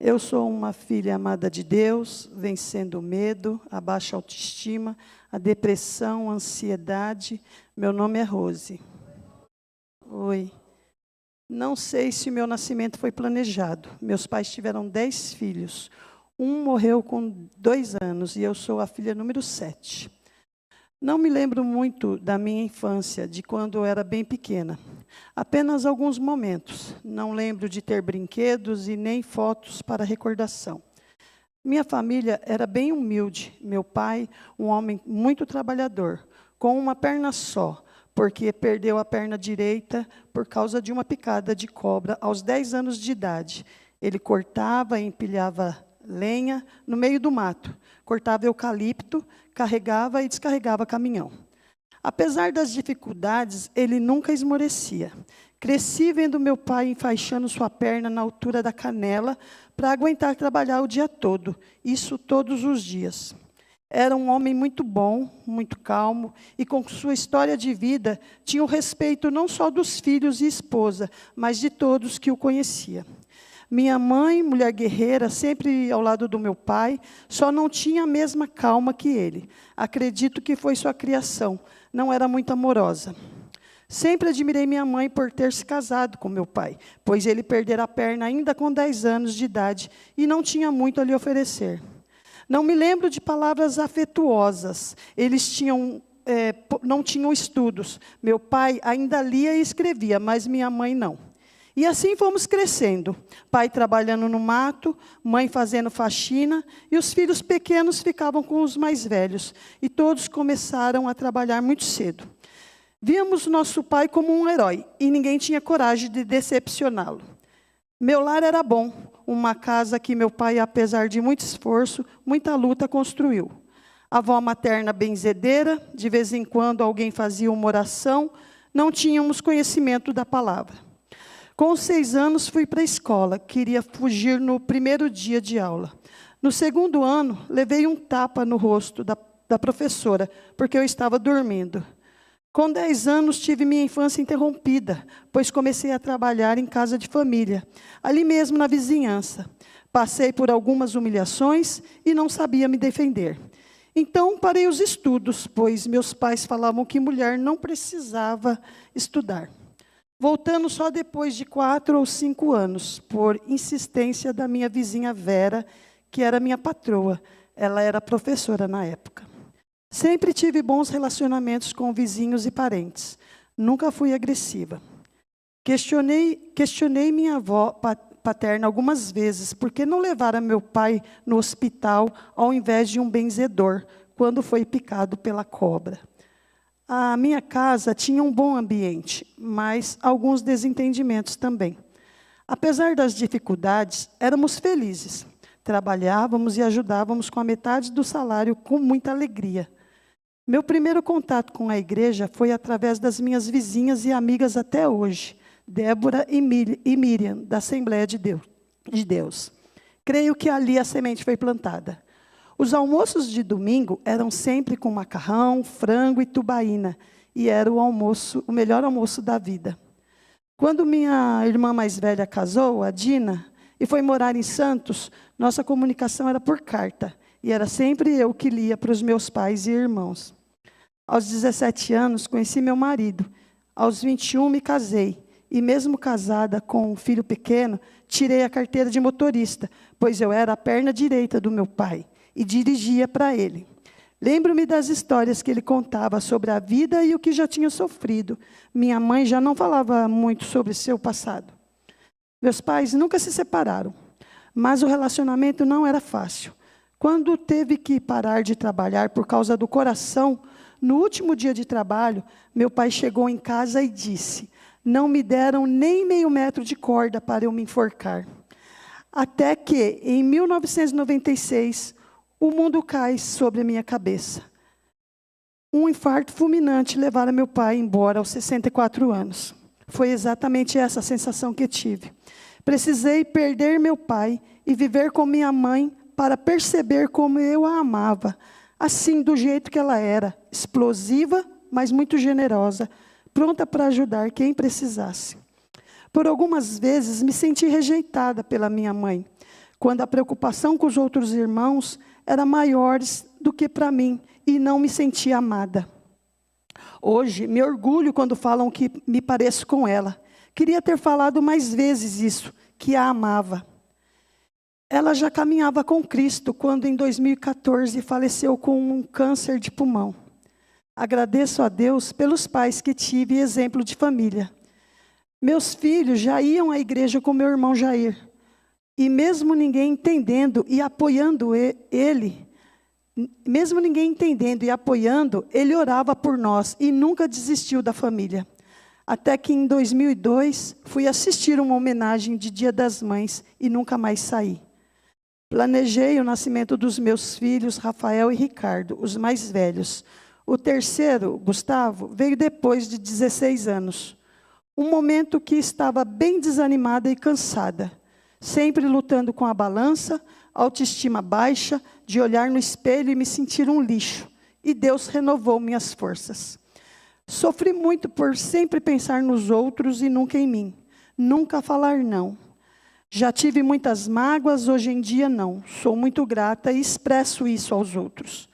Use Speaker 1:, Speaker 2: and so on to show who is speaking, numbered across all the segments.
Speaker 1: Eu sou uma filha amada de Deus, vencendo o medo, a baixa autoestima, a depressão, a ansiedade. Meu nome é Rose. Oi. Não sei se meu nascimento foi planejado. Meus pais tiveram 10 filhos. Um morreu com 2 anos e eu sou a filha número 7. Não me lembro muito da minha infância, de quando eu era bem pequena. Apenas alguns momentos. Não lembro de ter brinquedos e nem fotos para recordação. Minha família era bem humilde. Meu pai, um homem muito trabalhador, com uma perna só, porque perdeu a perna direita por causa de uma picada de cobra aos 10 anos de idade. Ele cortava e empilhava lenha no meio do mato, cortava eucalipto, carregava e descarregava caminhão. Apesar das dificuldades, ele nunca esmorecia. Cresci vendo meu pai enfaixando sua perna na altura da canela para aguentar trabalhar o dia todo, isso todos os dias. Era um homem muito bom, muito calmo, e com sua história de vida tinha o respeito não só dos filhos e esposa, mas de todos que o conheciam. Minha mãe, mulher guerreira, sempre ao lado do meu pai, só não tinha a mesma calma que ele. Acredito que foi sua criação, não era muito amorosa. Sempre admirei minha mãe por ter se casado com meu pai, pois ele perdera a perna ainda com 10 anos de idade e não tinha muito a lhe oferecer. Não me lembro de palavras afetuosas. Eles não tinham estudos. Meu pai ainda lia e escrevia, mas minha mãe não. E assim fomos crescendo. Pai trabalhando no mato, mãe fazendo faxina, e os filhos pequenos ficavam com os mais velhos. E todos começaram a trabalhar muito cedo. Víamos nosso pai como um herói, e ninguém tinha coragem de decepcioná-lo. Meu lar era bom, uma casa que meu pai, apesar de muito esforço, muita luta, construiu. A avó materna benzedeira, de vez em quando alguém fazia uma oração, não tínhamos conhecimento da palavra. Com 6 anos, fui para a escola, queria fugir no primeiro dia de aula. No segundo ano, levei um tapa no rosto da professora, porque eu estava dormindo. Com 10 anos, tive minha infância interrompida, pois comecei a trabalhar em casa de família, ali mesmo na vizinhança. Passei por algumas humilhações e não sabia me defender. Então, parei os estudos, pois meus pais falavam que mulher não precisava estudar. Voltando só depois de 4 ou 5 anos, por insistência da minha vizinha Vera, que era minha patroa. Ela era professora na época. Sempre tive bons relacionamentos com vizinhos e parentes. Nunca fui agressiva. Questionei minha avó paterna algumas vezes, por que não levara meu pai no hospital ao invés de um benzedor, quando foi picado pela cobra. A minha casa tinha um bom ambiente, mas alguns desentendimentos também. Apesar das dificuldades, éramos felizes. Trabalhávamos e ajudávamos com a metade do salário com muita alegria. Meu primeiro contato com a igreja foi através das minhas vizinhas e amigas até hoje, Débora e Miriam, da Assembleia de Deus. Creio que ali a semente foi plantada. Os almoços de domingo eram sempre com macarrão, frango e tubaína, e era o melhor almoço da vida. Quando minha irmã mais velha casou, a Dina, e foi morar em Santos, nossa comunicação era por carta, e era sempre eu que lia para os meus pais e irmãos. Aos 17 anos, conheci meu marido. Aos 21, me casei. E mesmo casada com um filho pequeno, tirei a carteira de motorista, pois eu era a perna direita do meu pai e dirigia para ele. Lembro-me das histórias que ele contava sobre a vida e o que já tinha sofrido. Minha mãe já não falava muito sobre seu passado. Meus pais nunca se separaram, mas o relacionamento não era fácil. Quando teve que parar de trabalhar por causa do coração, no último dia de trabalho, meu pai chegou em casa e disse: não me deram nem meio metro de corda para eu me enforcar. Até que, em 1996, o mundo cai sobre a minha cabeça. Um infarto fulminante levara meu pai embora aos 64 anos. Foi exatamente essa a sensação que tive. Precisei perder meu pai e viver com minha mãe para perceber como eu a amava, assim, do jeito que ela era, explosiva, mas muito generosa, pronta para ajudar quem precisasse. Por algumas vezes, me senti rejeitada pela minha mãe. quando a preocupação com os outros irmãos era maior do que para mim, e não me sentia amada. Hoje, me orgulho quando falam que me pareço com ela. Queria ter falado mais vezes isso, que a amava. Ela já caminhava com Cristo quando, em 2014, faleceu com um câncer de pulmão. Agradeço a Deus pelos pais que tive e exemplo de família. Meus filhos já iam à igreja com meu irmão Jair. E mesmo ninguém entendendo e apoiando ele, ele orava por nós e nunca desistiu da família. Até que em 2002, fui assistir uma homenagem de Dia das Mães e nunca mais saí. Planejei o nascimento dos meus filhos, Rafael e Ricardo, os mais velhos. O terceiro, Gustavo, veio depois de 16 anos. Um momento que estava bem desanimada e cansada, sempre lutando com a balança, autoestima baixa, de olhar no espelho e me sentir um lixo. E Deus renovou minhas forças. Sofri muito por sempre pensar nos outros e nunca em mim. Nunca falar não. Já tive muitas mágoas, hoje em dia não. Sou muito grata e expresso isso aos outros.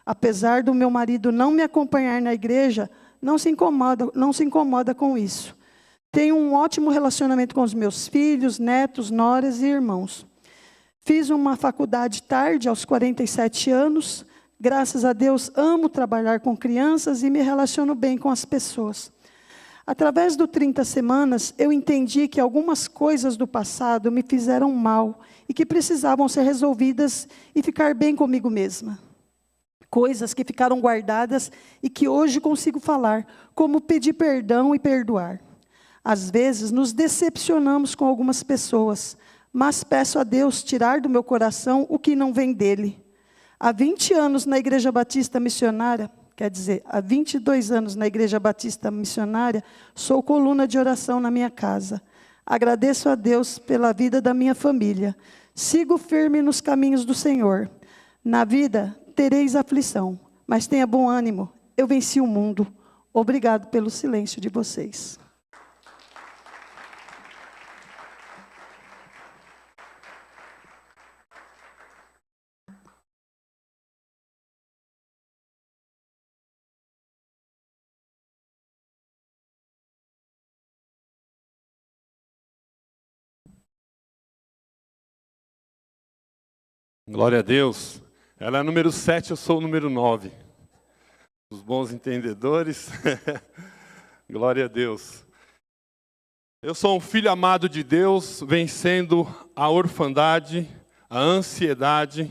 Speaker 1: Apesar do meu marido não me acompanhar na igreja, não se incomoda com isso. Tenho um ótimo relacionamento com os meus filhos, netos, noras e irmãos. Fiz uma faculdade tarde, aos 47 anos. Graças a Deus, amo trabalhar com crianças e me relaciono bem com as pessoas. Através do 30 Semanas, eu entendi que algumas coisas do passado me fizeram mal e que precisavam ser resolvidas e ficar bem comigo mesma. Coisas que ficaram guardadas e que hoje consigo falar, como pedir perdão e perdoar. Às vezes, nos decepcionamos com algumas pessoas, mas peço a Deus tirar do meu coração o que não vem dele. Há 20 anos na Igreja Batista Missionária, há 22 anos na Igreja Batista Missionária, sou coluna de oração na minha casa. Agradeço a Deus pela vida da minha família. Sigo firme nos caminhos do Senhor. Na vida, tereis aflição, mas tenha bom ânimo. Eu venci o mundo. Obrigado pelo silêncio de vocês.
Speaker 2: Glória a Deus. Ela é número 7, eu sou o número 9. Os bons entendedores. Glória a Deus. Eu sou um filho amado de Deus, vencendo a orfandade, a ansiedade,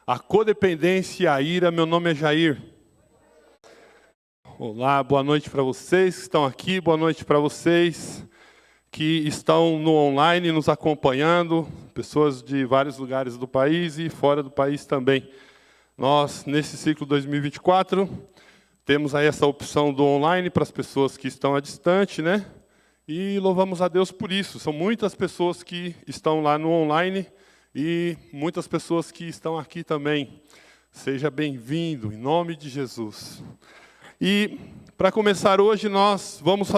Speaker 2: a codependência e a ira. Meu nome é Jair. Olá, boa noite para vocês que estão aqui, boa noite para vocês que estão no online nos acompanhando, pessoas de vários lugares do país e fora do país também. Nós, nesse ciclo 2024, temos aí essa opção do online para as pessoas que estão à distante, né? E louvamos a Deus por isso. São muitas pessoas que estão lá no online e muitas pessoas que estão aqui também. Seja bem-vindo, em nome de Jesus. E para começar hoje, nós vamos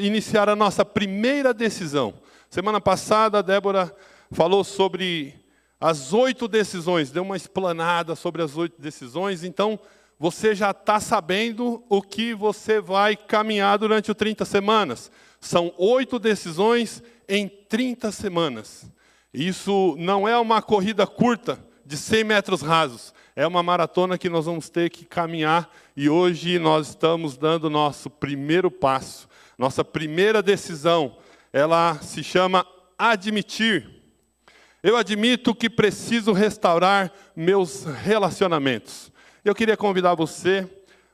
Speaker 2: iniciar a nossa primeira decisão. Semana passada, a Débora falou sobre as 8 decisões, deu uma explanada sobre as 8 decisões. Então, você já está sabendo o que você vai caminhar durante o 30 semanas. São 8 decisões em 30 semanas. Isso não é uma corrida curta de 100 metros rasos. É uma maratona que nós vamos ter que caminhar e hoje nós estamos dando nosso primeiro passo. Nossa primeira decisão, ela se chama admitir. Eu admito que preciso restaurar meus relacionamentos. Eu queria convidar você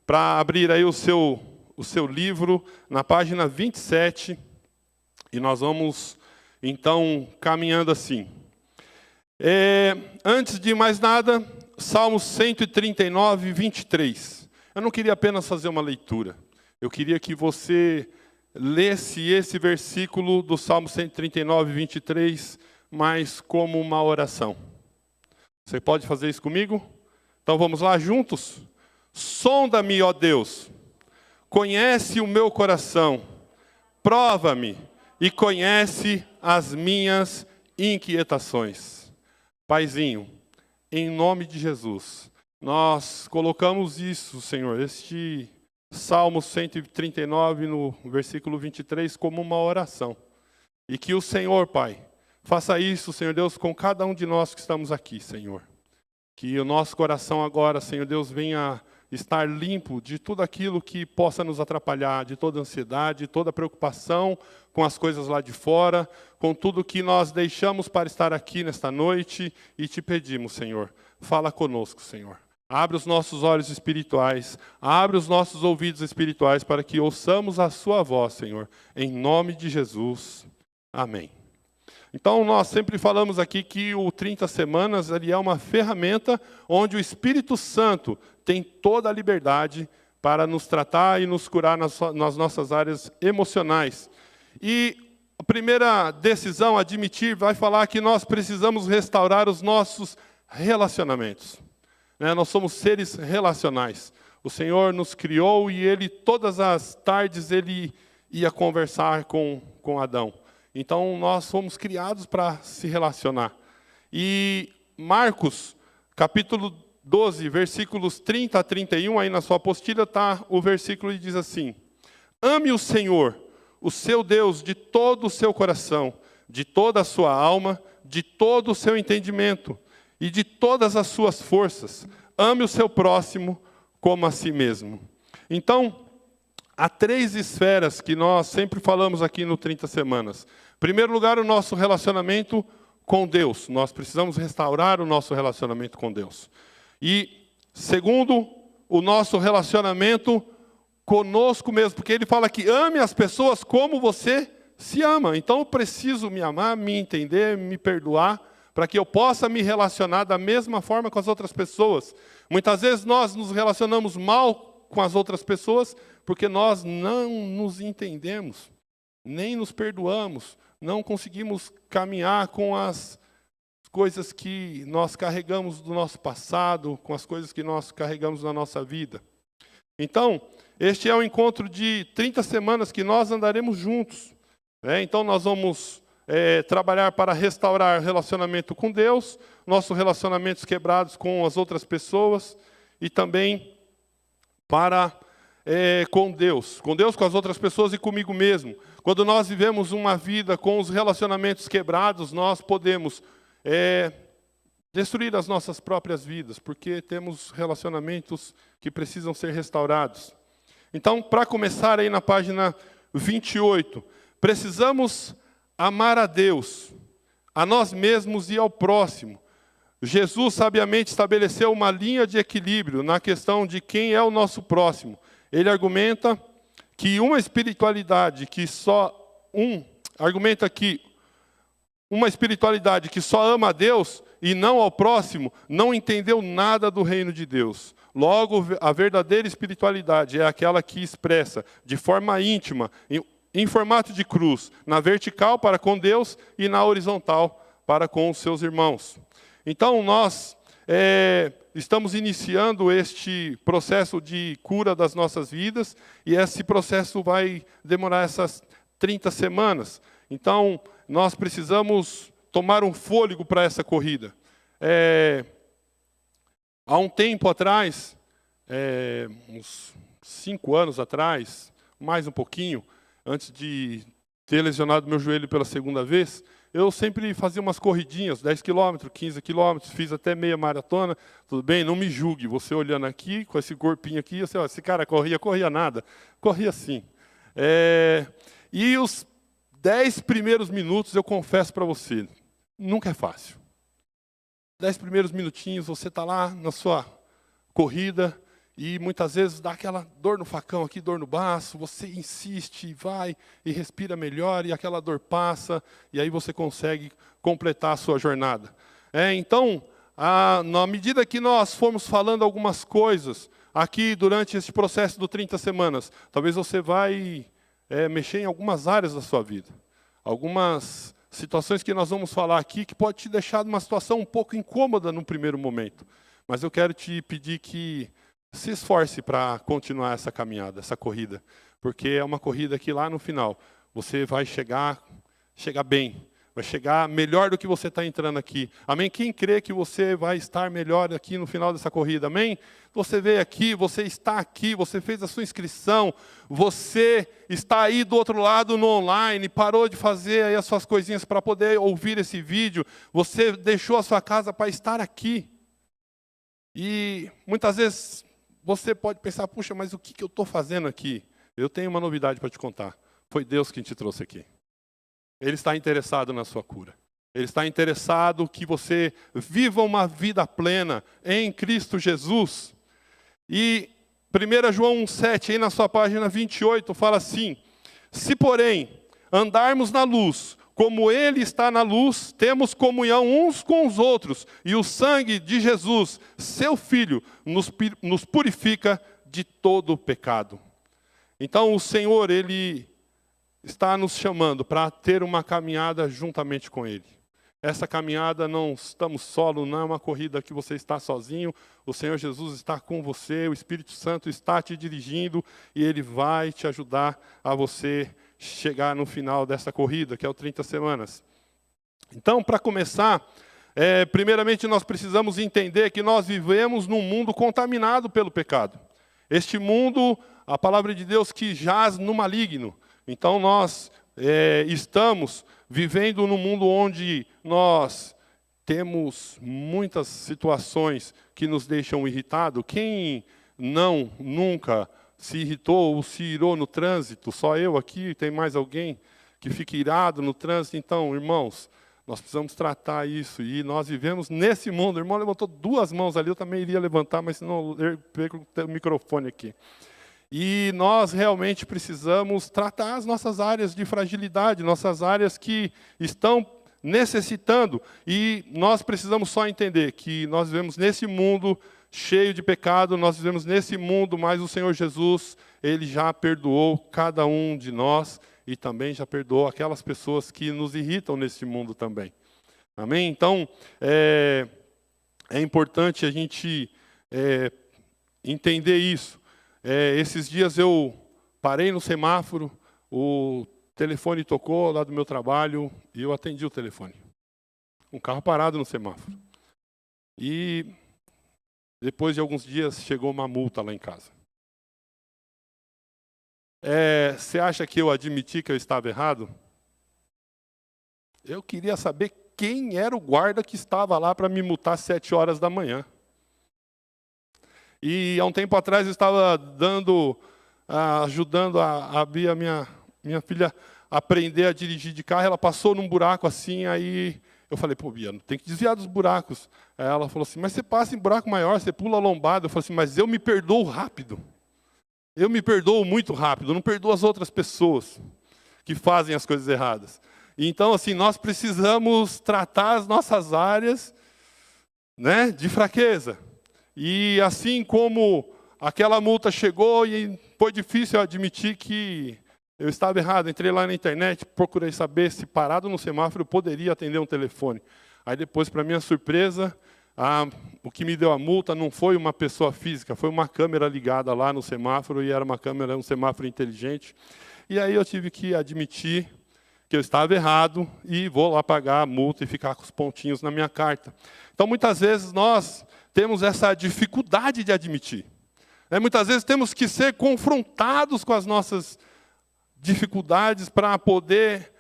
Speaker 2: para abrir aí o seu livro na página 27 e nós vamos então caminhando assim. Antes de mais nada, Salmo 139, 23. Eu não queria apenas fazer uma leitura. Eu queria que você lesse esse versículo do Salmo 139, 23, mas como uma oração. Você pode fazer isso comigo? Então vamos lá juntos? Sonda-me, ó Deus. Conhece o meu coração. Prova-me e conhece as minhas inquietações. Paizinho, em nome de Jesus, nós colocamos isso, Senhor, este Salmo 139, no versículo 23, como uma oração. E que o Senhor, Pai, faça isso, Senhor Deus, com cada um de nós que estamos aqui, Senhor. Que o nosso coração agora, Senhor Deus, venha estar limpo de tudo aquilo que possa nos atrapalhar, de toda ansiedade, de toda preocupação com as coisas lá de fora, com tudo que nós deixamos para estar aqui nesta noite e te pedimos, Senhor, fala conosco, Senhor. Abre os nossos olhos espirituais, abre os nossos ouvidos espirituais para que ouçamos a sua voz, Senhor, em nome de Jesus. Amém. Então, nós sempre falamos aqui que o 30 Semanas ele é uma ferramenta onde o Espírito Santo tem toda a liberdade para nos tratar e nos curar nas nossas áreas emocionais. E a primeira decisão a admitir vai falar que nós precisamos restaurar os nossos relacionamentos. Nós somos seres relacionais. O Senhor nos criou e Ele, todas as tardes, Ele ia conversar com Adão. Então, nós fomos criados para se relacionar. E Marcos, capítulo 12, versículos 30 a 31, aí na sua apostila está o versículo e diz assim: ame o Senhor, o seu Deus, de todo o seu coração, de toda a sua alma, de todo o seu entendimento e de todas as suas forças. Ame o seu próximo como a si mesmo. Então, há 3 esferas que nós sempre falamos aqui no 30 Semanas. Em primeiro lugar, o nosso relacionamento com Deus. Nós precisamos restaurar o nosso relacionamento com Deus. E, segundo, o nosso relacionamento conosco mesmo. Porque ele fala que ame as pessoas como você se ama. Então, eu preciso me amar, me entender, me perdoar, para que eu possa me relacionar da mesma forma com as outras pessoas. Muitas vezes nós nos relacionamos mal com as outras pessoas porque nós não nos entendemos, nem nos perdoamos, não conseguimos caminhar com as coisas que nós carregamos do nosso passado, com as coisas que nós carregamos na nossa vida. Então, este é o encontro de 30 semanas que nós andaremos juntos. Então, nós vamos trabalhar para restaurar o relacionamento com Deus, nossos relacionamentos quebrados com as outras pessoas e também para com Deus, com as outras pessoas e comigo mesmo. Quando nós vivemos uma vida com os relacionamentos quebrados, nós podemos destruir as nossas próprias vidas, porque temos relacionamentos que precisam ser restaurados. Então, para começar aí na página 28, precisamos amar a Deus, a nós mesmos e ao próximo. Jesus sabiamente estabeleceu uma linha de equilíbrio na questão de quem é o nosso próximo. Ele argumenta que uma espiritualidade que só ama a Deus e não ao próximo, não entendeu nada do reino de Deus. Logo, a verdadeira espiritualidade é aquela que expressa de forma íntima, em formato de cruz, na vertical para com Deus e na horizontal para com os seus irmãos. Então, nós estamos iniciando este processo de cura das nossas vidas, e esse processo vai demorar essas 30 semanas. Então, nós precisamos tomar um fôlego para essa corrida. Há um tempo atrás, uns 5 anos atrás, mais um pouquinho, antes de ter lesionado meu joelho pela segunda vez, eu sempre fazia umas corridinhas, 10 quilômetros, 15 quilômetros, fiz até meia maratona. Tudo bem, não me julgue, você olhando aqui, com esse corpinho aqui, você, esse cara corria nada. Corria sim. E os 10 primeiros minutos, eu confesso para você, nunca é fácil. 10 primeiros minutinhos, você está lá na sua corrida, e muitas vezes dá aquela dor no facão aqui, dor no baço, você insiste, vai e respira melhor, e aquela dor passa, e aí você consegue completar a sua jornada. Então, na medida que nós formos falando algumas coisas aqui durante esse processo do 30 semanas, talvez você vai mexer em algumas áreas da sua vida. Algumas situações que nós vamos falar aqui que pode te deixar numa situação um pouco incômoda no primeiro momento. Mas eu quero te pedir que se esforce para continuar essa caminhada, essa corrida, porque é uma corrida que lá no final você vai chegar bem, Vai chegar melhor do que você está entrando aqui. Amém? Quem crê que você vai estar melhor aqui no final dessa corrida? Amém? Você veio aqui, você está aqui, você fez a sua inscrição, você está aí do outro lado no online, parou de fazer aí as suas coisinhas para poder ouvir esse vídeo, você deixou a sua casa para estar aqui. E muitas vezes você pode pensar, puxa, mas o que eu estou fazendo aqui? Eu tenho uma novidade para te contar. Foi Deus quem te trouxe aqui. Ele está interessado na sua cura. Ele está interessado que você viva uma vida plena em Cristo Jesus. E 1 João 1,7, aí na sua página 28, fala assim: se, porém, andarmos na luz, como Ele está na luz, temos comunhão uns com os outros, e o sangue de Jesus, seu Filho, nos purifica de todo o pecado. Então, o Senhor, Ele está nos chamando para ter uma caminhada juntamente com Ele. Essa caminhada não estamos solos, não é uma corrida que você está sozinho. O Senhor Jesus está com você, o Espírito Santo está te dirigindo e Ele vai te ajudar a você chegar no final dessa corrida, que é o 30 semanas. Então, para começar, primeiramente nós precisamos entender que nós vivemos num mundo contaminado pelo pecado. Este mundo, a palavra de Deus, que jaz no maligno. Então, nós estamos vivendo num mundo onde nós temos muitas situações que nos deixam irritados. Quem nunca se irritou ou se irou no trânsito? Só eu aqui? Tem mais alguém que fica irado no trânsito? Então, irmãos, nós precisamos tratar isso. E nós vivemos nesse mundo. O irmão levantou 2 mãos ali, eu também iria levantar, mas senão eu perco o microfone aqui. E nós realmente precisamos tratar as nossas áreas de fragilidade, nossas áreas que estão necessitando. E nós precisamos só entender que nós vivemos nesse mundo cheio de pecado, nós vivemos nesse mundo, mas o Senhor Jesus, Ele já perdoou cada um de nós e também já perdoou aquelas pessoas que nos irritam nesse mundo também. Amém? Então, é importante a gente entender isso. Esses dias eu parei no semáforo, o telefone tocou lá do meu trabalho e eu atendi o telefone. Um carro parado no semáforo. E depois de alguns dias chegou uma multa lá em casa. Você acha que eu admiti que eu estava errado? Eu queria saber quem era o guarda que estava lá para me multar às 7 horas da manhã. E há um tempo atrás eu estava ajudando a Bia, minha filha, a aprender a dirigir de carro. Ela passou num buraco assim, aí eu falei, pô, Bia, tem que desviar dos buracos. Aí ela falou assim, mas você passa em buraco maior, você pula a lombada. Eu falei assim, mas eu me perdoo rápido. Eu me perdoo muito rápido, eu não perdoo as outras pessoas que fazem as coisas erradas. Então, assim, nós precisamos tratar as nossas áreas, né, de fraqueza. E assim como aquela multa chegou e foi difícil eu admitir que eu estava errado, entrei lá na internet, procurei saber se parado no semáforo eu poderia atender um telefone. Aí depois, para minha surpresa, o que me deu a multa não foi uma pessoa física, foi uma câmera ligada lá no semáforo, e era um semáforo inteligente. E aí eu tive que admitir que eu estava errado e vou lá pagar a multa e ficar com os pontinhos na minha carta. Então, muitas vezes, nós temos essa dificuldade de admitir. Muitas vezes temos que ser confrontados com as nossas dificuldades para poder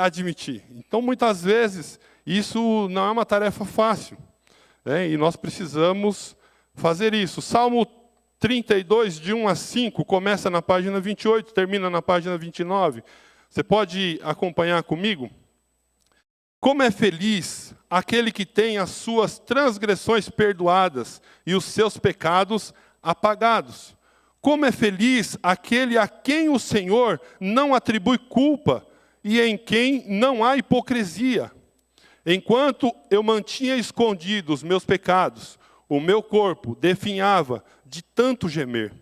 Speaker 2: admitir. Então, muitas vezes, isso não é uma tarefa fácil. E nós precisamos fazer isso. Salmo 32, de 1 a 5, começa na página 28, termina na página 29. Você pode acompanhar comigo? Como é feliz aquele que tem as suas transgressões perdoadas e os seus pecados apagados. Como é feliz aquele a quem o Senhor não atribui culpa e em quem não há hipocrisia. Enquanto eu mantinha escondidos os meus pecados, o meu corpo definhava de tanto gemer.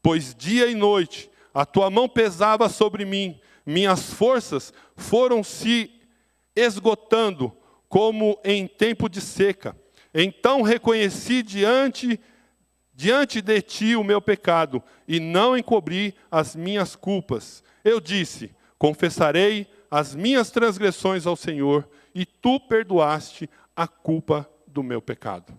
Speaker 2: Pois dia e noite a tua mão pesava sobre mim, minhas forças foram se esgotando como em tempo de seca. Então reconheci diante de ti o meu pecado e não encobri as minhas culpas. Eu disse, confessarei as minhas transgressões ao Senhor, e tu perdoaste a culpa do meu pecado.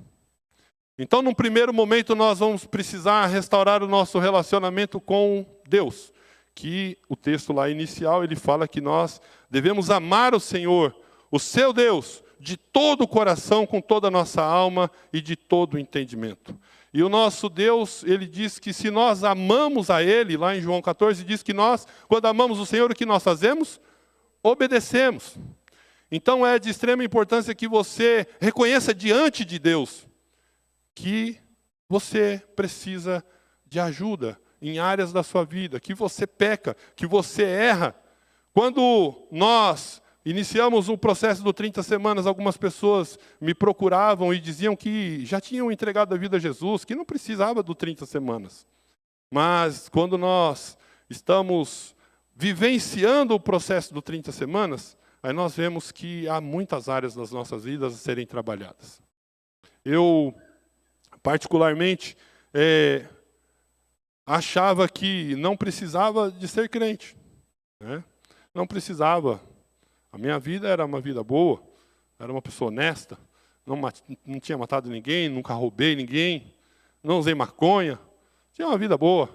Speaker 2: Então, num primeiro momento, nós vamos precisar restaurar o nosso relacionamento com Deus. Que o texto lá inicial, ele fala que nós devemos amar o Senhor, o seu Deus, de todo o coração, com toda a nossa alma e de todo o entendimento. E o nosso Deus, ele diz que se nós amamos a Ele, lá em João 14, diz que nós, quando amamos o Senhor, o que nós fazemos? Obedecemos. Então é de extrema importância que você reconheça diante de Deus que você precisa de ajuda em áreas da sua vida, que você peca, que você erra. Quando nós iniciamos o processo do 30 semanas, algumas pessoas me procuravam e diziam que já tinham entregado a vida a Jesus, que não precisava do 30 semanas. Mas quando nós estamos vivenciando o processo do 30 semanas, aí nós vemos que há muitas áreas das nossas vidas a serem trabalhadas. Eu, particularmente, achava que não precisava de ser crente, né? Não precisava. A minha vida era uma vida boa, era uma pessoa honesta, não tinha matado ninguém, nunca roubei ninguém, não usei maconha, tinha uma vida boa,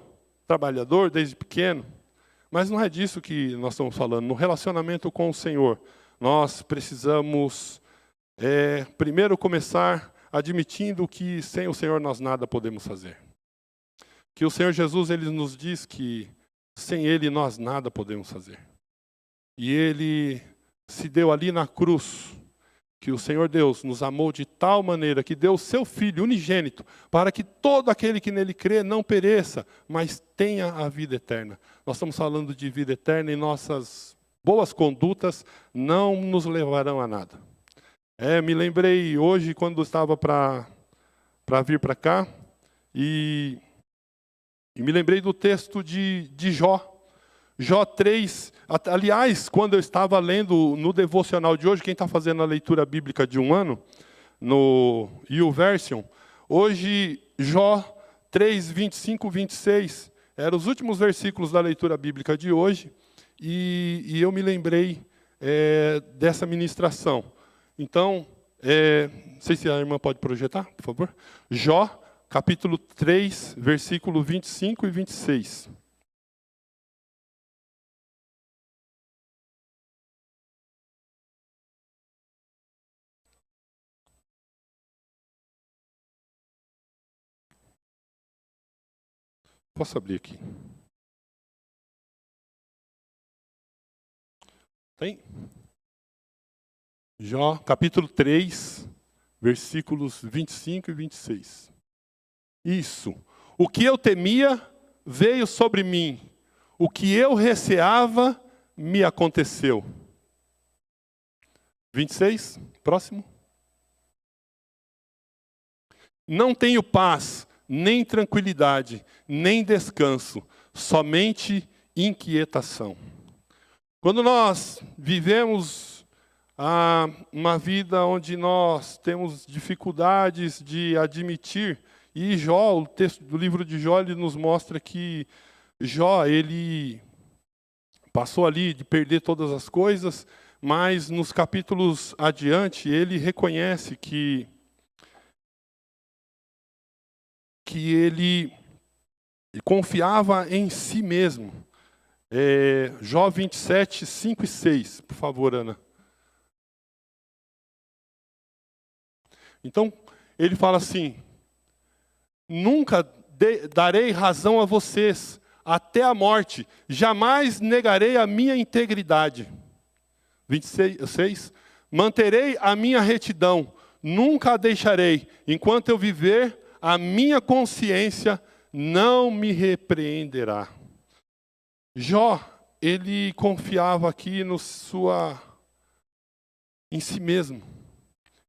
Speaker 2: trabalhador desde pequeno. Mas não é disso que nós estamos falando. No relacionamento com o Senhor, nós precisamos primeiro começar admitindo que sem o Senhor nós nada podemos fazer. Que o Senhor Jesus, ele nos diz que sem Ele nós nada podemos fazer. E Ele se deu ali na cruz, que o Senhor Deus nos amou de tal maneira que deu o seu Filho unigênito, para que todo aquele que nele crê não pereça, mas tenha a vida eterna. Nós estamos falando de vida eterna e nossas boas condutas não nos levarão a nada. Me lembrei hoje, quando estava para vir para cá, e me lembrei do texto de Jó. Jó 3, aliás, quando eu estava lendo no devocional de hoje, quem está fazendo a leitura bíblica de um ano, no YouVersion, hoje Jó 3, 25, 26, eram os últimos versículos da leitura bíblica de hoje, e eu me lembrei dessa ministração. Então, não sei se a irmã pode projetar, por favor. Jó, capítulo 3, versículo 25 e 26. Posso abrir aqui? Tem? Jó, capítulo 3, versículos 25 e 26. Isso. O que eu temia veio sobre mim. O que eu receava me aconteceu. 26, próximo. Não tenho paz, nem tranquilidade, nem descanso, somente inquietação. Quando nós vivemos uma vida onde nós temos dificuldades de admitir, e Jó, o texto do livro de Jó, ele nos mostra que Jó, ele passou ali de perder todas as coisas, mas nos capítulos adiante, ele reconhece que ele confiava em si mesmo. Jó 27, 5 e 6. Por favor, Ana. Então, ele fala assim: nunca darei razão a vocês, até a morte. Jamais negarei a minha integridade. 26, manterei a minha retidão. Nunca a deixarei. Enquanto eu viver, a minha consciência não me repreenderá. Jó, ele confiava aqui em si mesmo.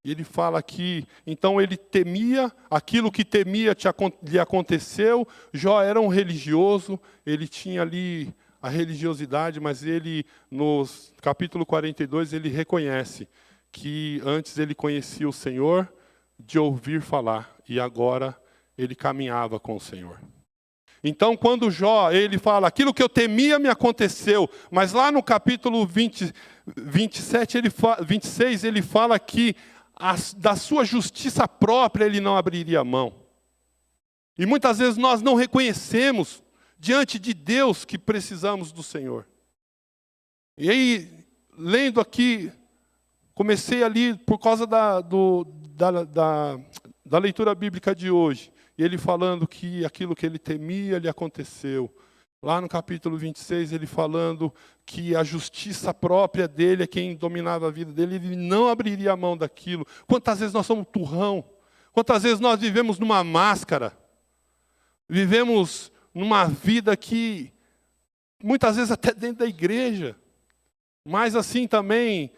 Speaker 2: Ele fala aqui, então ele temia, aquilo que temia lhe aconteceu. Jó era um religioso, ele tinha ali a religiosidade, mas ele, no capítulo 42, ele reconhece que antes ele conhecia o Senhor de ouvir falar, e agora ele caminhava com o Senhor. Então, quando Jó, ele fala, aquilo que eu temia me aconteceu, mas lá no capítulo 26, ele fala que da sua justiça própria ele não abriria a mão. E muitas vezes nós não reconhecemos diante de Deus que precisamos do Senhor. E aí, lendo aqui, comecei ali por causa da leitura bíblica de hoje. E ele falando que aquilo que ele temia lhe aconteceu. Lá no capítulo 26, ele falando que a justiça própria dele é quem dominava a vida dele, ele não abriria a mão daquilo. Quantas vezes nós somos turrão? Quantas vezes nós vivemos numa máscara? Vivemos numa vida que, muitas vezes até dentro da igreja, mas assim também,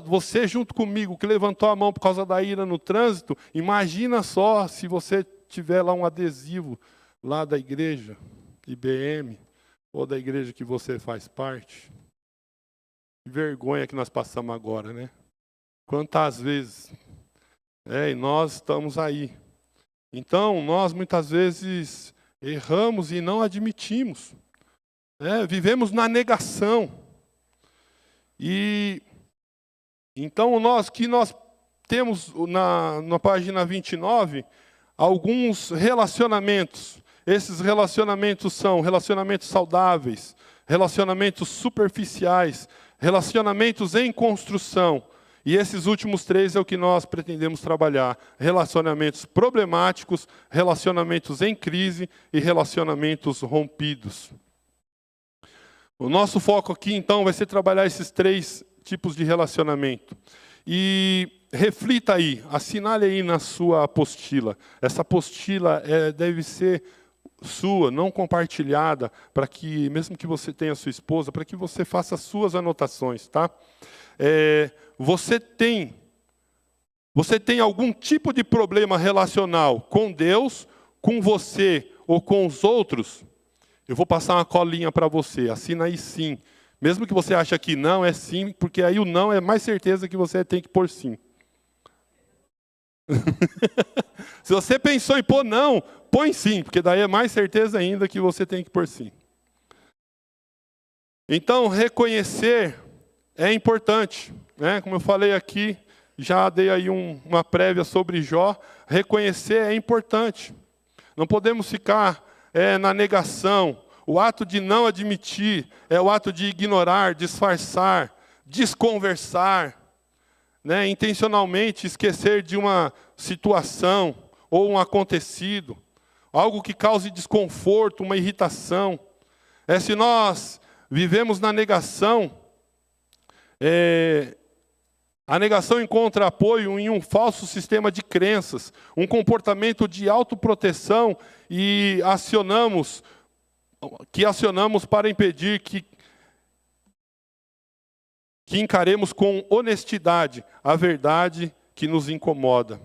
Speaker 2: você junto comigo, que levantou a mão por causa da ira no trânsito, imagina só se você tiver lá um adesivo lá da igreja, IBM, ou da igreja que você faz parte. Que vergonha que nós passamos agora, né? Quantas vezes? E nós estamos aí. Então, nós muitas vezes erramos e não admitimos. Vivemos na negação. E então, nós temos na página 29, alguns relacionamentos. Esses relacionamentos são relacionamentos saudáveis, relacionamentos superficiais, relacionamentos em construção. E esses últimos 3 é o que nós pretendemos trabalhar. Relacionamentos problemáticos, relacionamentos em crise e relacionamentos rompidos. O nosso foco aqui, então, vai ser trabalhar esses 3 tipos de relacionamento. E reflita aí, assinale aí na sua apostila. Essa apostila deve ser sua, não compartilhada, para que, mesmo que você tenha sua esposa, para que você faça as suas anotações, tá? Você tem algum tipo de problema relacional com Deus, com você ou com os outros? Eu vou passar uma colinha para você, assina aí sim. Mesmo que você ache que não, é sim, porque aí o não é mais certeza que você tem que pôr sim. Se você pensou em pôr não, põe sim, porque daí é mais certeza ainda que você tem que pôr sim. Então, reconhecer é importante, né? Como eu falei aqui, já dei aí uma prévia sobre Jó. Reconhecer é importante. Não podemos ficar na negação. O ato de não admitir é o ato de ignorar, disfarçar, desconversar, né? Intencionalmente esquecer de uma situação ou um acontecido, algo que cause desconforto, uma irritação. Se nós vivemos na negação, a negação encontra apoio em um falso sistema de crenças, um comportamento de autoproteção e acionamos para impedir que encaremos com honestidade a verdade que nos incomoda.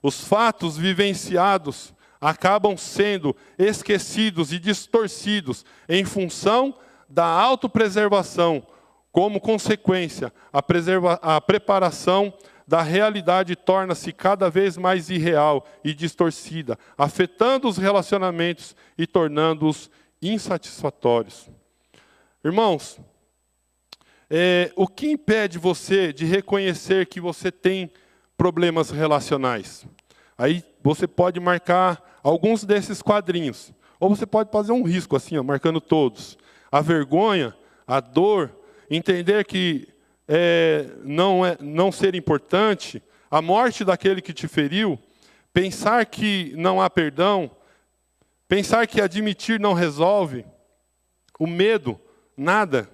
Speaker 2: Os fatos vivenciados acabam sendo esquecidos e distorcidos em função da autopreservação. Como consequência, a preparação da realidade torna-se cada vez mais irreal e distorcida, afetando os relacionamentos e tornando-os insatisfatórios. Irmãos, o que impede você de reconhecer que você tem problemas relacionais? Aí você pode marcar alguns desses quadrinhos. Ou você pode fazer um risco assim, marcando todos. A vergonha, a dor, entender que não ser importante, a morte daquele que te feriu, pensar que não há perdão, pensar que admitir não resolve, o medo, nada.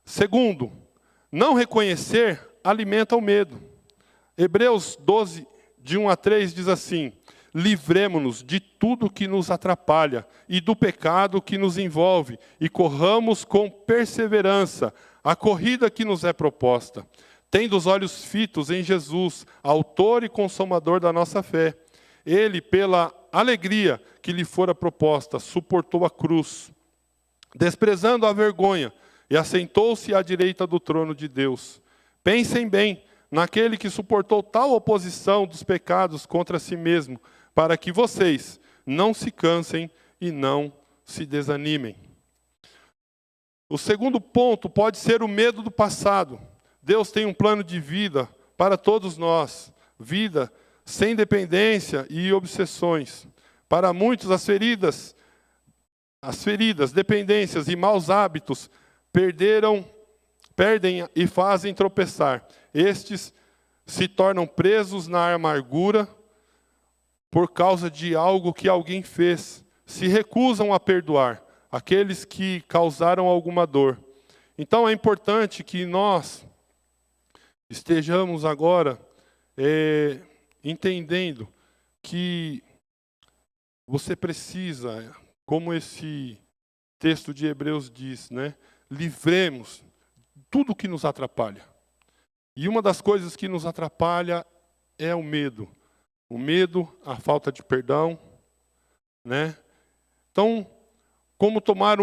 Speaker 2: Segundo, não reconhecer alimenta o medo. Hebreus 12, de 1 a 3 diz assim: livremo-nos de tudo que nos atrapalha e do pecado que nos envolve, e corramos com perseverança a corrida que nos é proposta, tendo os olhos fitos em Jesus, autor e consumador da nossa fé. Ele, pela alegria que lhe fora proposta, suportou a cruz, desprezando a vergonha, e assentou-se à direita do trono de Deus. Pensem bem naquele que suportou tal oposição dos pecados contra si mesmo, para que vocês não se cansem e não se desanimem. O segundo ponto pode ser o medo do passado. Deus tem um plano de vida para todos nós. Vida sem dependência e obsessões. Para muitos, as feridas, dependências e maus hábitos perdem e fazem tropeçar. Estes se tornam presos na amargura por causa de algo que alguém fez. Se recusam a perdoar aqueles que causaram alguma dor. Então é importante que nós estejamos agora entendendo que você precisa, como esse texto de Hebreus diz, né? Livremos tudo que nos atrapalha. E uma das coisas que nos atrapalha é o medo. O medo, a falta de perdão, né? Então, como tomar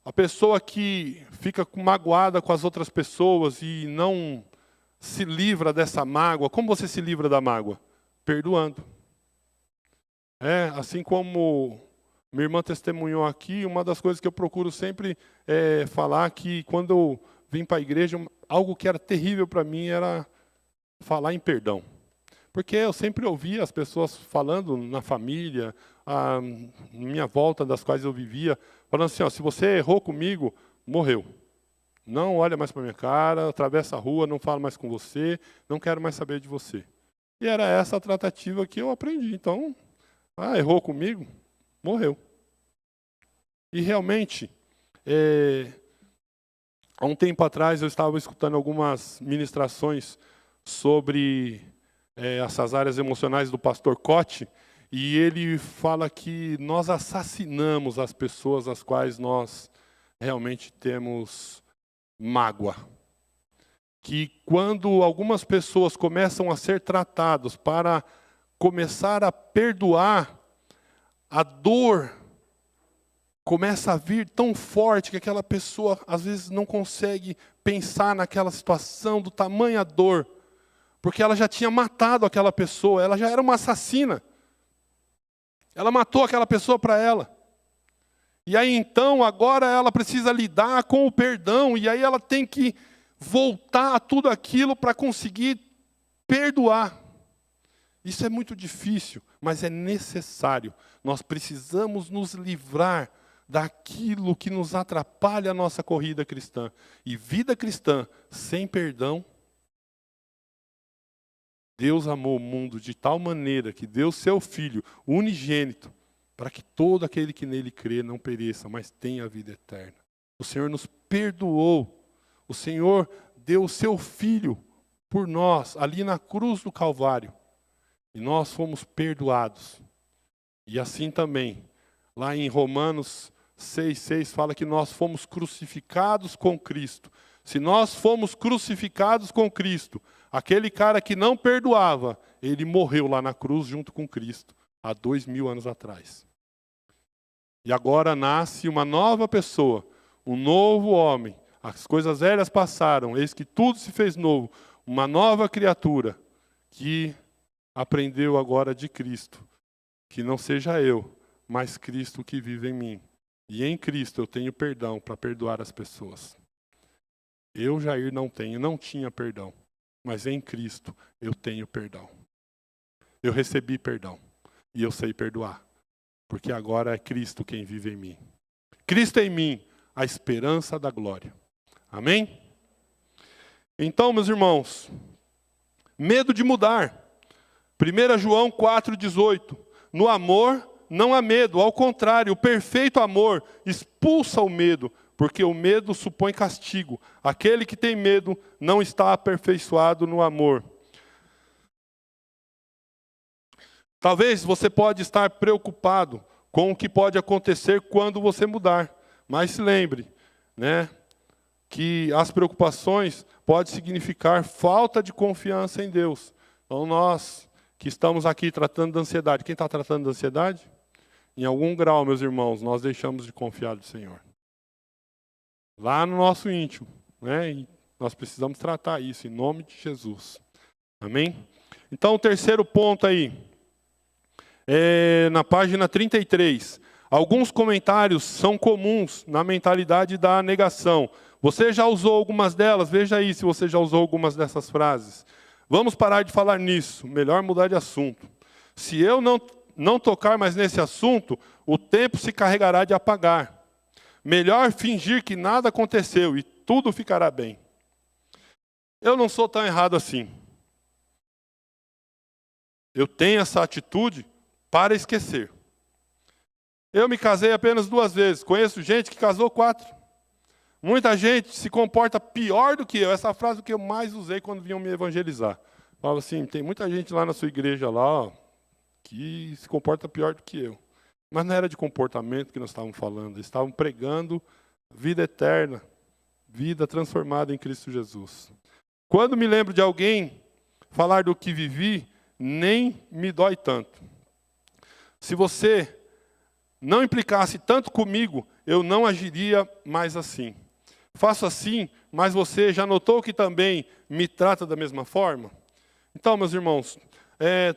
Speaker 2: a pessoa que fica magoada com as outras pessoas e não se livra dessa mágoa, como você se livra da mágoa? Perdoando. Assim como minha irmã testemunhou aqui, uma das coisas que eu procuro sempre falar que quando eu vim para a igreja, algo que era terrível para mim era falar em perdão. Porque eu sempre ouvia as pessoas falando na família, na minha volta das quais eu vivia, falando assim, se você errou comigo, morreu. Não olha mais para minha cara, atravessa a rua, não falo mais com você, não quero mais saber de você. E era essa a tratativa que eu aprendi. Então, errou comigo, morreu. E realmente, há um tempo atrás eu estava escutando algumas ministrações sobre essas áreas emocionais do pastor Cote, e ele fala que nós assassinamos as pessoas às quais nós realmente temos mágoa. Que quando algumas pessoas começam a ser tratados para começar a perdoar, a dor começa a vir tão forte que aquela pessoa às vezes não consegue pensar naquela situação do tamanha dor, porque ela já tinha matado aquela pessoa, ela já era uma assassina. Ela matou aquela pessoa para ela. E aí então, agora ela precisa lidar com o perdão, e aí ela tem que voltar a tudo aquilo para conseguir perdoar. Isso é muito difícil, mas é necessário. Nós precisamos nos livrar daquilo que nos atrapalha a nossa corrida cristã. E vida cristã sem perdão. Deus amou o mundo de tal maneira que deu seu Filho unigênito, para que todo aquele que nele crê não pereça, mas tenha a vida eterna. O Senhor nos perdoou. O Senhor deu o seu Filho por nós, ali na cruz do Calvário. E nós fomos perdoados. E assim também, lá em Romanos 6,6 fala que nós fomos crucificados com Cristo. Se nós fomos crucificados com Cristo, aquele cara que não perdoava, ele morreu lá na cruz junto com Cristo, há 2000 anos atrás. E agora nasce uma nova pessoa, um novo homem. As coisas velhas passaram, eis que tudo se fez novo. Uma nova criatura que aprendeu agora de Cristo. Que não seja eu, mas Cristo que vive em mim. E em Cristo eu tenho perdão para perdoar as pessoas. Eu, Jair, não tinha perdão. Mas em Cristo eu tenho perdão. Eu recebi perdão. E eu sei perdoar. Porque agora é Cristo quem vive em mim. Cristo em mim, a esperança da glória. Amém? Então, meus irmãos, medo de mudar. 1 João 4,18. No amor não há medo, ao contrário, o perfeito amor expulsa o medo, porque o medo supõe castigo. Aquele que tem medo não está aperfeiçoado no amor. Talvez você pode estar preocupado com o que pode acontecer quando você mudar. Mas se lembre, que as preocupações podem significar falta de confiança em Deus. Então nós que estamos aqui tratando da ansiedade, quem está tratando da ansiedade? Em algum grau, meus irmãos, nós deixamos de confiar no Senhor. Lá no nosso íntimo, e nós precisamos tratar isso em nome de Jesus. Amém? Então o terceiro ponto aí, na página 33. Alguns comentários são comuns na mentalidade da negação. Você já usou algumas delas? Veja aí se você já usou algumas dessas frases. Vamos parar de falar nisso, melhor mudar de assunto. Se eu não tocar mais nesse assunto, o tempo se carregará de apagar. Melhor fingir que nada aconteceu e tudo ficará bem. Eu não sou tão errado assim. Eu tenho essa atitude para esquecer. Eu me casei apenas 2 vezes. Conheço gente que casou 4. Muita gente se comporta pior do que eu. Essa frase que eu mais usei quando vinham me evangelizar. Falava assim, tem muita gente lá na sua igreja lá, ó, que se comporta pior do que eu. Mas não era de comportamento que nós estávamos falando. Eles estavam pregando vida eterna, vida transformada em Cristo Jesus. Quando me lembro de alguém falar do que vivi, nem me dói tanto. Se você não implicasse tanto comigo, eu não agiria mais assim. Faço assim, mas você já notou que também me trata da mesma forma? Então, meus irmãos,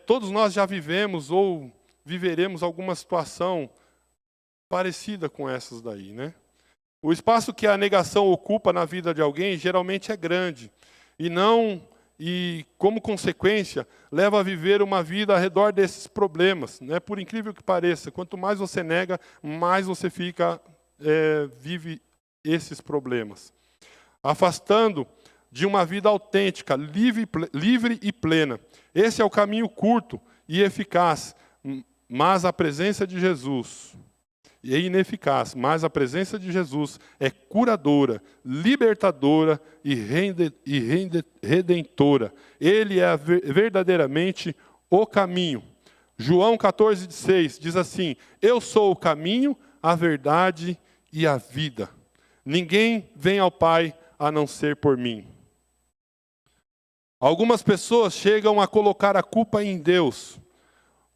Speaker 2: todos nós já vivemos ou viveremos alguma situação parecida com essas daí, né? O espaço que a negação ocupa na vida de alguém geralmente é grande e como consequência, leva a viver uma vida ao redor desses problemas, né? Por incrível que pareça, quanto mais você nega, mais você vive esses problemas. Afastando de uma vida autêntica, livre e plena. Esse é o caminho curto e eficaz, mas a presença de Jesus é ineficaz, mas a presença de Jesus é curadora, libertadora e redentora. Ele é verdadeiramente o caminho. João 14,6 diz assim, eu sou o caminho, a verdade e a vida. Ninguém vem ao Pai a não ser por mim. Algumas pessoas chegam a colocar a culpa em Deus,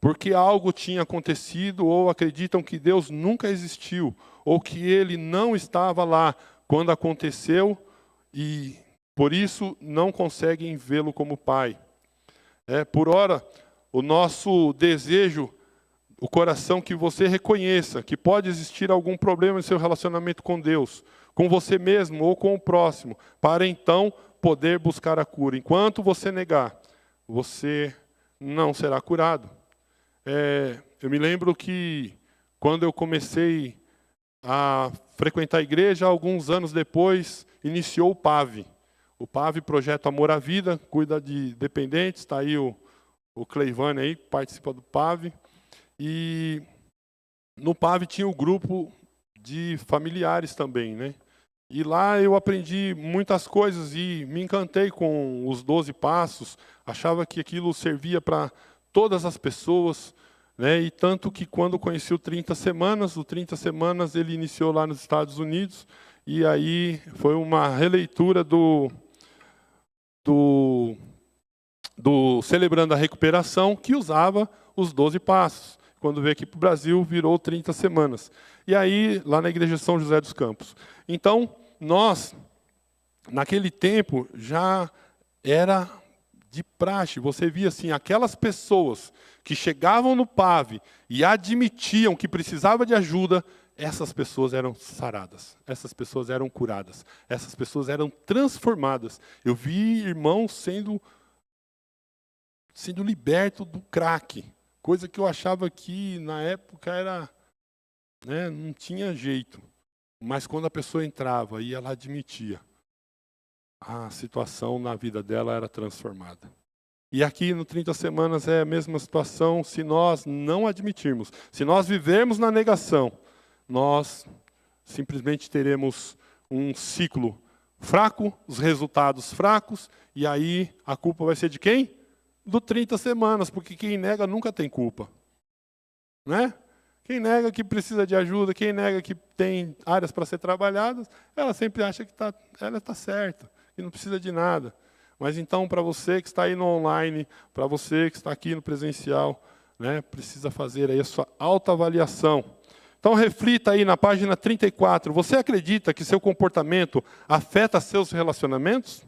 Speaker 2: porque algo tinha acontecido, ou acreditam que Deus nunca existiu, ou que Ele não estava lá quando aconteceu, e por isso não conseguem vê-lo como Pai. Por ora, o nosso desejo, o coração que você reconheça que pode existir algum problema em seu relacionamento com Deus, com você mesmo ou com o próximo, para então poder buscar a cura. Enquanto você negar, você não será curado. Eu me lembro que quando eu comecei a frequentar a igreja, alguns anos depois, iniciou o PAV. O PAV, Projeto Amor à Vida, cuida de dependentes, está aí o Cleivane aí, participa do PAV. E no PAV tinha o grupo de familiares também, né? E lá eu aprendi muitas coisas e me encantei com os 12 passos, achava que aquilo servia para todas as pessoas, né? E tanto que quando conheci o 30 Semanas ele iniciou lá nos Estados Unidos, e aí foi uma releitura do Celebrando a Recuperação, que usava os 12 passos. Quando veio aqui para o Brasil, virou 30 Semanas. E aí, lá na Igreja São José dos Campos. Então, nós, naquele tempo, já era de praxe. Você via assim, aquelas pessoas que chegavam no PAV e admitiam que precisava de ajuda, essas pessoas eram saradas, essas pessoas eram curadas, essas pessoas eram transformadas. Eu vi irmãos sendo liberto do crack, coisa que eu achava que na época era, né, não tinha jeito. Mas quando a pessoa entrava e ela admitia, a situação na vida dela era transformada. E aqui no 30 Semanas é a mesma situação se nós não admitirmos. Se nós vivermos na negação, nós simplesmente teremos um ciclo fraco, os resultados fracos, e aí a culpa vai ser de quem? Do 30 Semanas, porque quem nega nunca tem culpa. Né? Quem nega que precisa de ajuda, quem nega que tem áreas para ser trabalhadas, ela sempre acha que ela está certa, que não precisa de nada. Mas então, para você que está aí no online, para você que está aqui no presencial, né, precisa fazer aí a sua autoavaliação. Então, reflita aí na página 34. Você acredita que seu comportamento afeta seus relacionamentos?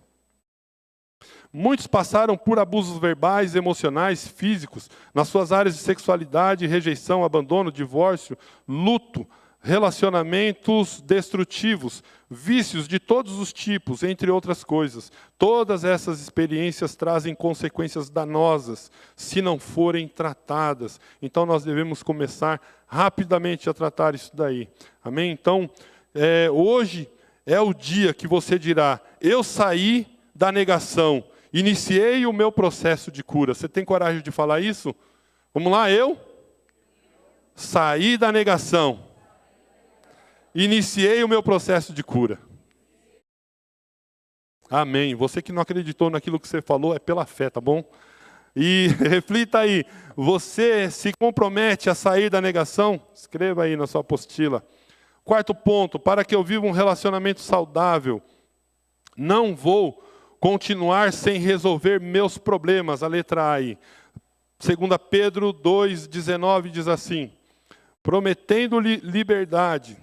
Speaker 2: Muitos passaram por abusos verbais, emocionais, físicos, nas suas áreas de sexualidade, rejeição, abandono, divórcio, luto, relacionamentos destrutivos, vícios de todos os tipos, entre outras coisas. Todas essas experiências trazem consequências danosas se não forem tratadas. Então, nós devemos começar rapidamente a tratar isso daí. Amém? Então, hoje é o dia que você dirá, eu saí da negação, iniciei o meu processo de cura. Você tem coragem de falar isso? Vamos lá, eu saí da negação. Iniciei o meu processo de cura. Amém. Você que não acreditou naquilo que você falou, é pela fé, tá bom? E reflita aí, você se compromete a sair da negação? Escreva aí na sua apostila. Quarto ponto, para que eu viva um relacionamento saudável, não vou continuar sem resolver meus problemas. A letra A aí. 2 Pedro 2,19 diz assim, prometendo-lhe liberdade,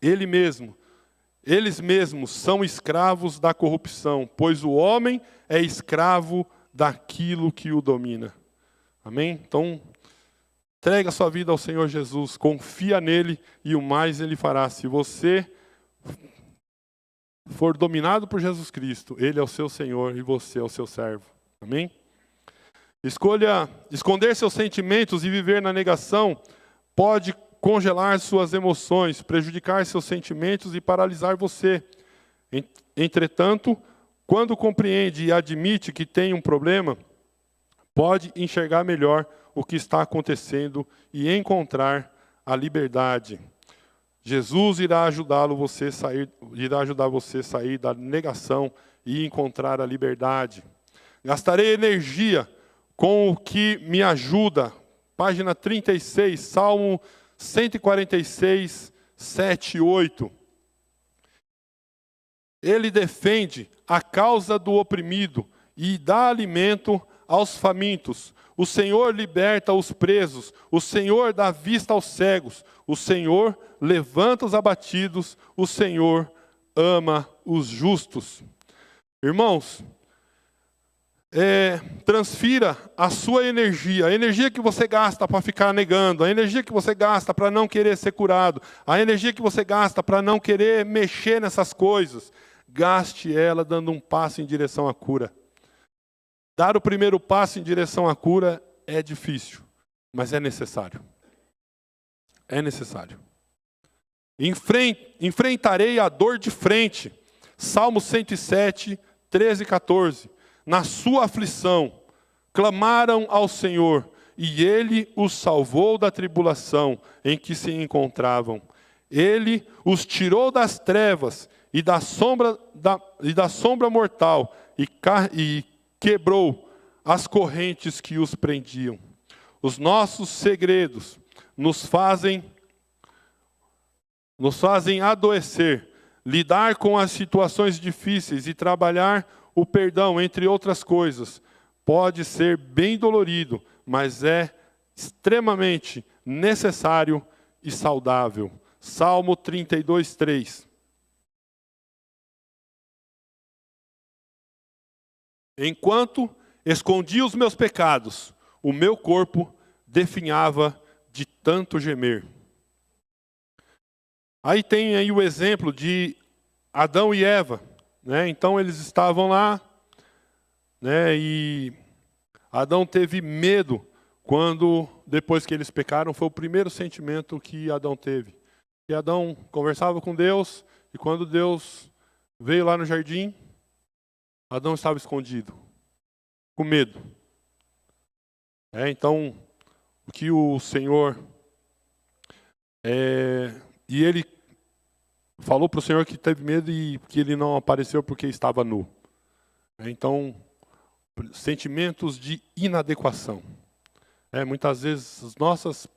Speaker 2: eles mesmos são escravos da corrupção, pois o homem é escravo daquilo que o domina. Amém? Então, entrega a sua vida ao Senhor Jesus, confia nele e o mais ele fará. Se você for dominado por Jesus Cristo, ele é o seu Senhor e você é o seu servo. Amém? Escolha esconder seus sentimentos e viver na negação pode congelar suas emoções, prejudicar seus sentimentos e paralisar você. Entretanto, quando compreende e admite que tem um problema, pode enxergar melhor o que está acontecendo e encontrar a liberdade. Jesus irá ajudar você a sair da negação e encontrar a liberdade. Gastarei energia com o que me ajuda. Página 36, Salmo 146, 7 e 8. Ele defende a causa do oprimido e dá alimento aos famintos. O Senhor liberta os presos, o Senhor dá vista aos cegos, o Senhor levanta os abatidos, o Senhor ama os justos. Irmãos, transfira a sua energia, a energia que você gasta para ficar negando, a energia que você gasta para não querer ser curado, a energia que você gasta para não querer mexer nessas coisas, gaste ela dando um passo em direção à cura. Dar o primeiro passo em direção à cura é difícil, mas é necessário. É necessário. Enfrentarei a dor de frente. Salmo 107, 13 e 14. Na sua aflição, clamaram ao Senhor, e Ele os salvou da tribulação em que se encontravam. Ele os tirou das trevas e da sombra mortal, e quebrou as correntes que os prendiam. Os nossos segredos nos fazem adoecer, lidar com as situações difíceis e trabalhar o perdão, entre outras coisas, pode ser bem dolorido, mas é extremamente necessário e saudável. Salmo 32, 3. Enquanto escondia os meus pecados, o meu corpo definhava de tanto gemer. Aí tem aí o exemplo de Adão e Eva. Então eles estavam lá, e Adão teve medo quando, depois que eles pecaram, foi o primeiro sentimento que Adão teve. E Adão conversava com Deus, e quando Deus veio lá no jardim, Adão estava escondido, com medo. Então, o que o Senhor... e ele falou para o Senhor que teve medo e que ele não apareceu porque estava nu. Então, sentimentos de inadequação. Muitas vezes, os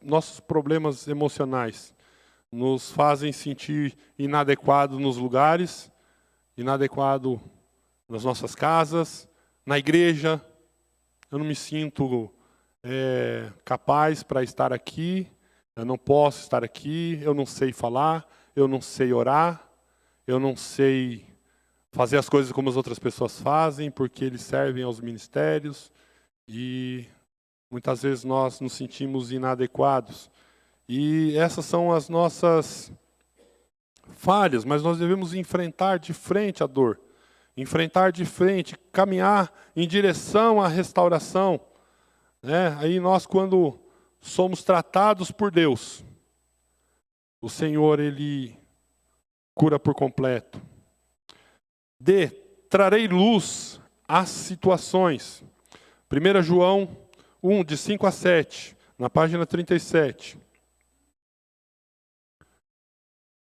Speaker 2: nossos problemas emocionais nos fazem sentir inadequado nos lugares, inadequado nas nossas casas, na igreja. Eu não me sinto capaz para estar aqui, eu não posso estar aqui, eu não sei falar, eu não sei orar, eu não sei fazer as coisas como as outras pessoas fazem, porque eles servem aos ministérios, e muitas vezes nós nos sentimos inadequados. E essas são as nossas falhas, mas nós devemos enfrentar de frente a dor, enfrentar de frente, caminhar em direção à restauração. Aí nós, quando somos tratados por Deus, o Senhor, Ele cura por completo. D, trarei luz às situações. 1 João 1, de 5 a 7, na página 37.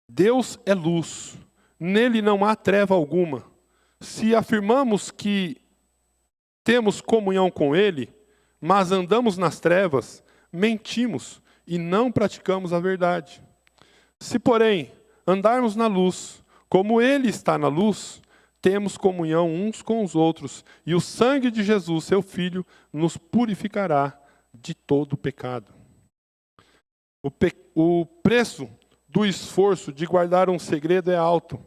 Speaker 2: Deus é luz, nele não há treva alguma. Se afirmamos que temos comunhão com Ele, mas andamos nas trevas, mentimos e não praticamos a verdade. Se, porém, andarmos na luz, como Ele está na luz, temos comunhão uns com os outros, e o sangue de Jesus, seu Filho, nos purificará de todo o pecado. O preço do esforço de guardar um segredo é alto.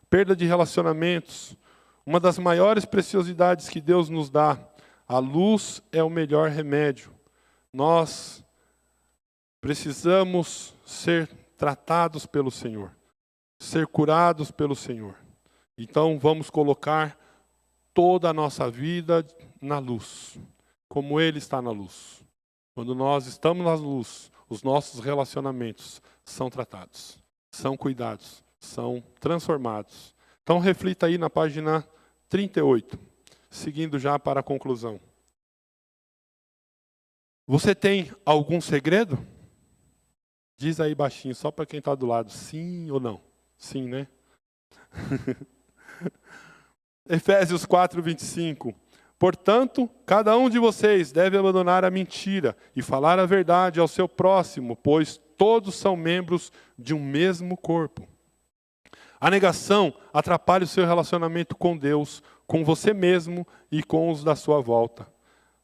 Speaker 2: Perda de relacionamentos, uma das maiores preciosidades que Deus nos dá. A luz é o melhor remédio. Nós precisamos ser tratados pelo Senhor, ser curados pelo Senhor. Então vamos colocar toda a nossa vida na luz, como Ele está na luz. Quando nós estamos na luz, os nossos relacionamentos são tratados, são cuidados, são transformados. Então reflita aí na página 38, seguindo já para a conclusão. Você tem algum segredo? Diz aí baixinho, só para quem está do lado, sim ou não? Sim, né? Efésios 4, 25. Portanto, cada um de vocês deve abandonar a mentira e falar a verdade ao seu próximo, pois todos são membros de um mesmo corpo. A negação atrapalha o seu relacionamento com Deus, com você mesmo e com os da sua volta.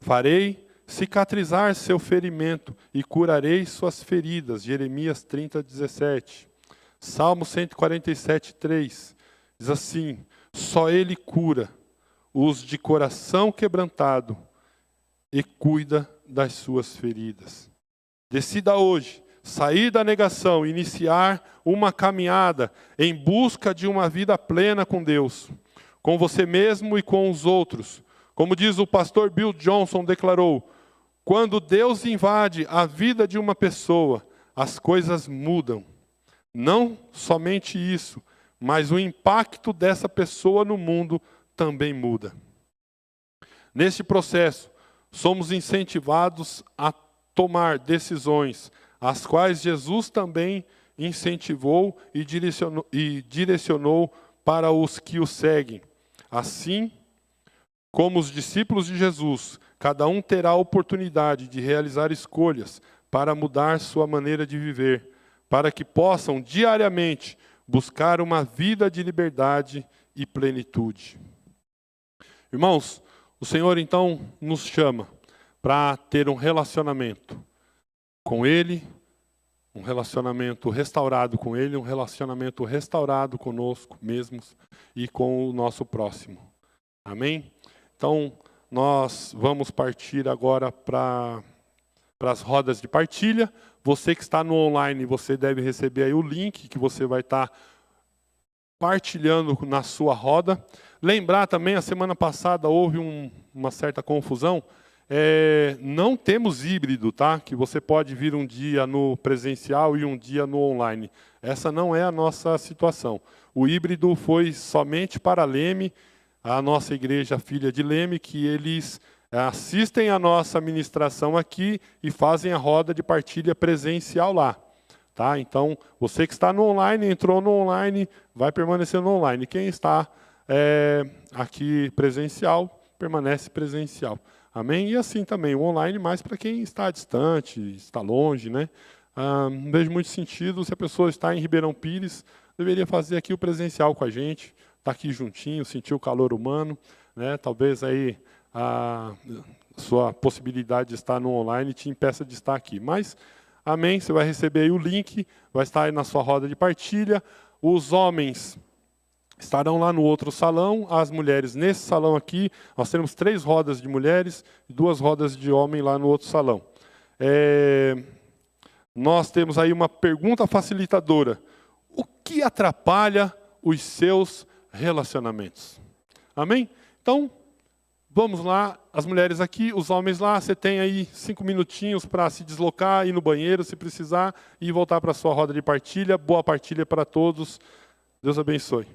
Speaker 2: Farei cicatrizar seu ferimento e curarei suas feridas. Jeremias 30, 17. Salmo 147, 3. Diz assim: só Ele cura os de coração quebrantado e cuida das suas feridas. Decida hoje sair da negação, iniciar uma caminhada em busca de uma vida plena com Deus, com você mesmo e com os outros. Como diz o pastor Bill Johnson, declarou: quando Deus invade a vida de uma pessoa, as coisas mudam. Não somente isso, mas o impacto dessa pessoa no mundo também muda. Neste processo, somos incentivados a tomar decisões, as quais Jesus também incentivou e direcionou para os que o seguem. Assim, como os discípulos de Jesus, cada um terá a oportunidade de realizar escolhas para mudar sua maneira de viver, para que possam diariamente buscar uma vida de liberdade e plenitude. Irmãos, o Senhor então nos chama para ter um relacionamento com Ele, um relacionamento restaurado com Ele, um relacionamento restaurado conosco mesmos e com o nosso próximo. Amém? Então, nós vamos partir agora para as rodas de partilha. Você que está no online, você deve receber aí o link que você vai estar partilhando na sua roda. Lembrar também, a semana passada houve uma certa confusão. Não temos híbrido, tá? Que você pode vir um dia no presencial e um dia no online. Essa não é a nossa situação. O híbrido foi somente para Leme, a nossa igreja filha de Leme, que eles assistem a nossa ministração aqui e fazem a roda de partilha presencial lá. Tá? Então, você que está no online, entrou no online, vai permanecer no online. Quem está aqui presencial, permanece presencial. Amém? E assim também, o online mais para quem está distante, está longe, né? Não vejo muito sentido, se a pessoa está em Ribeirão Pires, deveria fazer aqui o presencial com a gente, estar aqui juntinho, sentir o calor humano, né? Talvez aí a sua possibilidade de estar no online te impeça de estar aqui. Mas, amém, você vai receber aí o link, vai estar aí na sua roda de partilha. Os homens estarão lá no outro salão, as mulheres nesse salão aqui. Nós temos 3 rodas de mulheres e 2 rodas de homem lá no outro salão. Nós temos aí uma pergunta facilitadora. O que atrapalha os seus relacionamentos? Amém? Então, vamos lá, as mulheres aqui, os homens lá. Você tem aí 5 minutinhos para se deslocar, ir no banheiro se precisar e voltar para a sua roda de partilha. Boa partilha para todos. Deus abençoe.